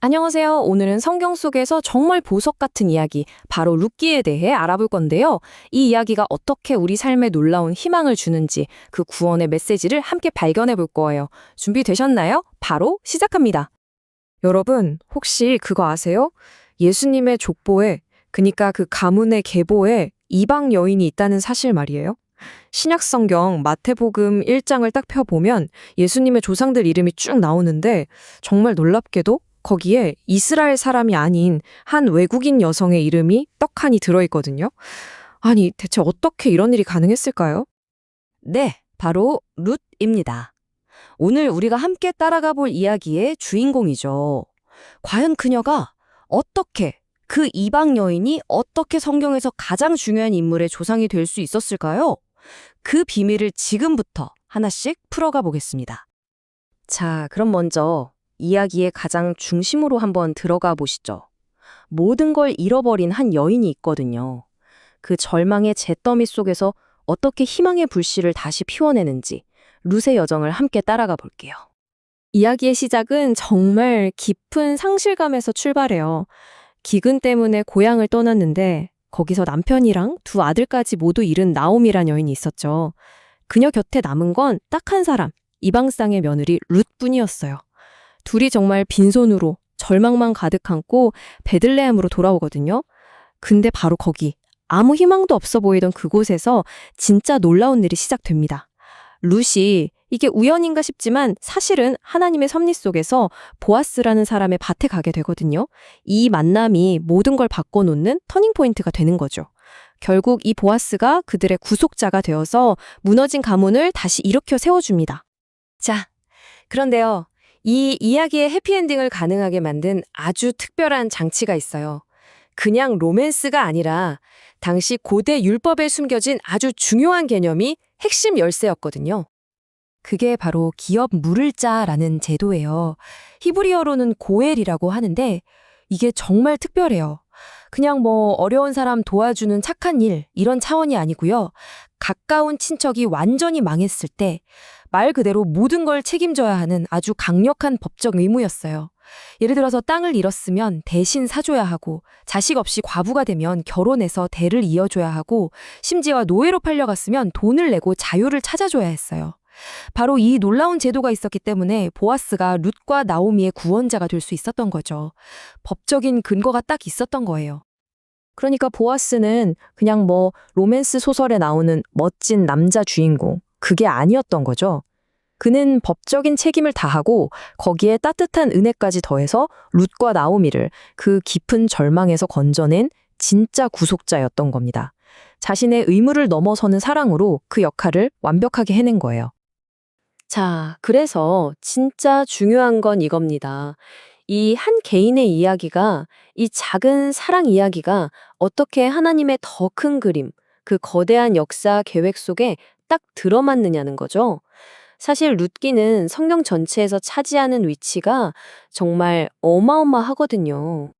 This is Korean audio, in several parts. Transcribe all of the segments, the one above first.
안녕하세요. 오늘은 성경 속에서 정말 보석 같은 이야기, 바로 룻기에 대해 알아볼 건데요. 이 이야기가 어떻게 우리 삶에 놀라운 희망을 주는지 그 구원의 메시지를 함께 발견해 볼 거예요. 준비되셨나요? 바로 시작합니다. 여러분, 혹시 그거 아세요? 예수님의 족보에, 그니까 그 가문의 계보에 이방 여인이 있다는 사실 말이에요. 신약 성경 마태복음 1장을 딱 펴보면 예수님의 조상들 이름이 쭉 나오는데 정말 놀랍게도 거기에 이스라엘 사람이 아닌 한 외국인 여성의 이름이 떡하니 들어있거든요. 아니, 대체 어떻게 이런 일이 가능했을까요? 네, 바로 룻입니다. 오늘 우리가 함께 따라가 볼 이야기의 주인공이죠. 과연 그녀가 어떻게, 그 이방 여인이 어떻게 성경에서 가장 중요한 인물의 조상이 될 수 있었을까요? 그 비밀을 지금부터 하나씩 풀어가 보겠습니다. 자, 그럼 먼저 이야기의 가장 중심으로 한번 들어가 보시죠. 모든 걸 잃어버린 한 여인이 있거든요. 그 절망의 잿더미 속에서 어떻게 희망의 불씨를 다시 피워내는지 룻의 여정을 함께 따라가 볼게요. 이야기의 시작은 정말 깊은 상실감에서 출발해요. 기근 때문에 고향을 떠났는데 거기서 남편이랑 두 아들까지 모두 잃은 나옴이란 여인이 있었죠. 그녀 곁에 남은 건 딱 한 사람, 이방상의 며느리 룻뿐이었어요. 둘이 정말 빈손으로 절망만 가득 안고 베들레헴으로 돌아오거든요. 근데 바로 거기 아무 희망도 없어 보이던 그곳에서 진짜 놀라운 일이 시작됩니다. 룻이 이게 우연인가 싶지만 사실은 하나님의 섭리 속에서 보아스라는 사람의 밭에 가게 되거든요. 이 만남이 모든 걸 바꿔놓는 터닝포인트가 되는 거죠. 결국 이 보아스가 그들의 구속자가 되어서 무너진 가문을 다시 일으켜 세워줍니다. 자, 그런데요. 이 이야기의 해피엔딩을 가능하게 만든 아주 특별한 장치가 있어요. 그냥 로맨스가 아니라 당시 고대 율법에 숨겨진 아주 중요한 개념이 핵심 열쇠였거든요. 그게 바로 기업 물을 자라는 제도예요. 히브리어로는 고엘이라고 하는데 이게 정말 특별해요. 그냥 어려운 사람 도와주는 착한 일 이런 차원이 아니고요. 가까운 친척이 완전히 망했을 때 말 그대로 모든 걸 책임져야 하는 아주 강력한 법적 의무였어요. 예를 들어서 땅을 잃었으면 대신 사줘야 하고 자식 없이 과부가 되면 결혼해서 대를 이어줘야 하고 심지어 노예로 팔려갔으면 돈을 내고 자유를 찾아줘야 했어요. 바로 이 놀라운 제도가 있었기 때문에 보아스가 룻과 나오미의 구원자가 될 수 있었던 거죠. 법적인 근거가 딱 있었던 거예요. 그러니까 보아스는 그냥 로맨스 소설에 나오는 멋진 남자 주인공, 그게 아니었던 거죠. 그는 법적인 책임을 다하고 거기에 따뜻한 은혜까지 더해서 룻과 나오미를 그 깊은 절망에서 건져낸 진짜 구속자였던 겁니다. 자신의 의무를 넘어서는 사랑으로 그 역할을 완벽하게 해낸 거예요. 자, 그래서 진짜 중요한 건 이겁니다. 이 한 개인의 이야기가, 이 작은 사랑 이야기가 어떻게 하나님의 더 큰 그림, 그 거대한 역사 계획 속에 딱 들어맞느냐는 거죠. 사실 룻기는 성경 전체에서 차지하는 위치가 정말 어마어마하거든요.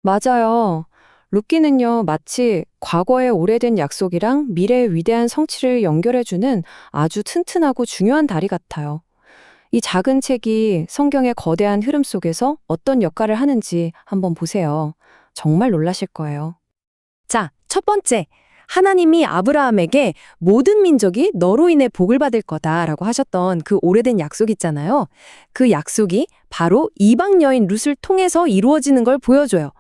맞아요. 룻기는요, 마치 과거의 오래된 약속이랑 미래의 위대한 성취를 연결해주는 아주 튼튼하고 중요한 다리 같아요. 이 작은 책이 성경의 거대한 흐름 속에서 어떤 역할을 하는지 한번 보세요. 정말 놀라실 거예요. 자, 첫 번째. 하나님이 아브라함에게 모든 민족이 너로 인해 복을 받을 거다라고 하셨던 그 오래된 약속 있잖아요. 그 약속이 바로 이방 여인 룻을 통해서 이루어지는 걸 보여줘요.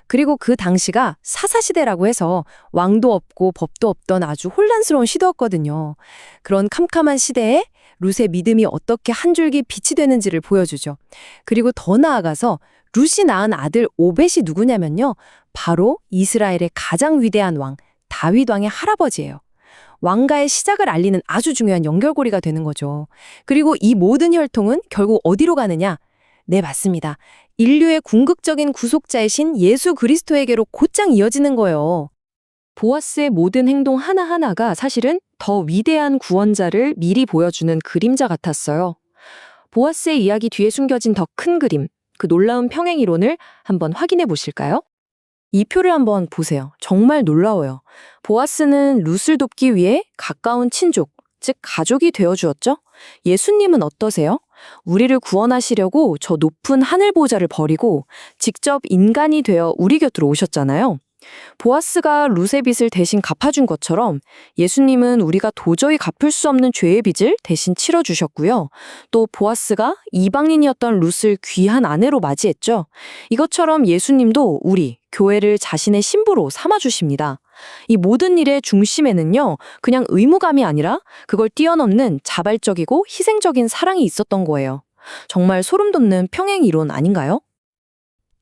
그리고 그 당시가 사사시대라고 해서 왕도 없고 법도 없던 아주 혼란스러운 시대였거든요. 그런 캄캄한 시대에 룻의 믿음이 어떻게 한 줄기 빛이 되는지를 보여주죠. 그리고 더 나아가서 룻이 낳은 아들 오벳이 누구냐면요. 바로 이스라엘의 가장 위대한 왕, 다윗 왕의 할아버지예요. 왕가의 시작을 알리는 아주 중요한 연결고리가 되는 거죠. 그리고 이 모든 혈통은 결국 어디로 가느냐? 네, 맞습니다. 인류의 궁극적인 구속자이신 예수 그리스도에게로 곧장 이어지는 거예요. 보아스의 모든 행동 하나하나가 사실은 더 위대한 구원자를 미리 보여주는 그림자 같았어요. 보아스의 이야기 뒤에 숨겨진 더 큰 그림, 그 놀라운 평행 이론을 한번 확인해 보실까요? 이 표를 한번 보세요. 정말 놀라워요. 보아스는 룻을 돕기 위해 가까운 친족, 즉 가족이 되어주었죠? 예수님은 어떠세요? 우리를 구원하시려고 저 높은 하늘 보좌를 버리고 직접 인간이 되어 우리 곁으로 오셨잖아요. 보아스가 룻의 빚을 대신 갚아준 것처럼 예수님은 우리가 도저히 갚을 수 없는 죄의 빚을 대신 치러주셨고요. 또 보아스가 이방인이었던 룻을 귀한 아내로 맞이했죠. 이것처럼 예수님도 우리, 교회를 자신의 신부로 삼아주십니다. 이 모든 일의 중심에는요, 그냥 의무감이 아니라 그걸 뛰어넘는 자발적이고 희생적인 사랑이 있었던 거예요. 정말 소름 돋는 평행 이론 아닌가요?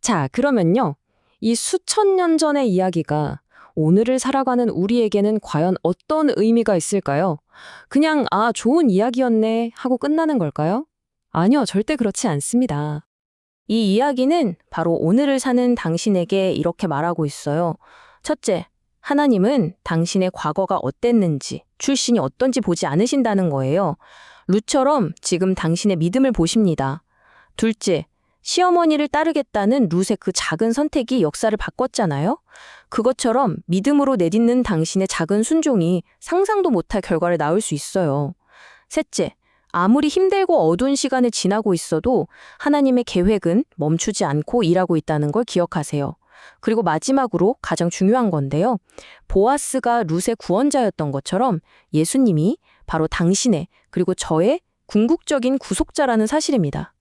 자, 그러면요. 이 수천 년 전의 이야기가 오늘을 살아가는 우리에게는 과연 어떤 의미가 있을까요? 그냥, 아, 좋은 이야기였네 하고 끝나는 걸까요? 아니요, 절대 그렇지 않습니다. 이 이야기는 바로 오늘을 사는 당신에게 이렇게 말하고 있어요. 첫째, 하나님은 당신의 과거가 어땠는지, 출신이 어떤지 보지 않으신다는 거예요. 룻처럼 지금 당신의 믿음을 보십니다. 둘째, 시어머니를 따르겠다는 룻의 그 작은 선택이 역사를 바꿨잖아요. 그것처럼 믿음으로 내딛는 당신의 작은 순종이 상상도 못할 결과를 낳을 수 있어요. 셋째, 아무리 힘들고 어두운 시간을 지나고 있어도 하나님의 계획은 멈추지 않고 일하고 있다는 걸 기억하세요. 그리고 마지막으로 가장 중요한 건데요. 보아스가 룻의 구원자였던 것처럼 예수님이 바로 당신의 그리고 저의 궁극적인 구속자라는 사실입니다.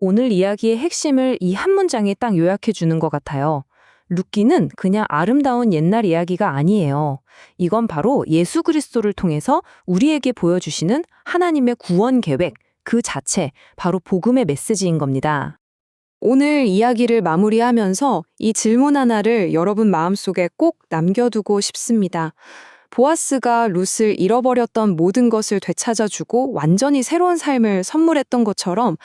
오늘 이야기의 핵심을 이 한 문장에 딱 요약해 주는 것 같아요. 룻기는 그냥 아름다운 옛날 이야기가 아니에요. 이건 바로 예수 그리스도를 통해서 우리에게 보여주시는 하나님의 구원 계획, 그 자체, 바로 복음의 메시지인 겁니다. 오늘 이야기를 마무리하면서 이 질문 하나를 여러분 마음속에 꼭 남겨두고 싶습니다. 보아스가 룻을 잃어버렸던 모든 것을 되찾아주고 완전히 새로운 삶을 선물했던 것처럼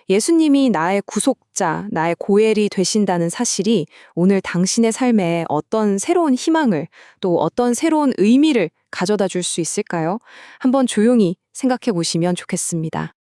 예수님이 나의 구속자, 나의 고엘이 되신다는 사실이 오늘 당신의 삶에 어떤 새로운 희망을 또 어떤 새로운 의미를 가져다 줄 수 있을까요? 한번 조용히 생각해 보시면 좋겠습니다.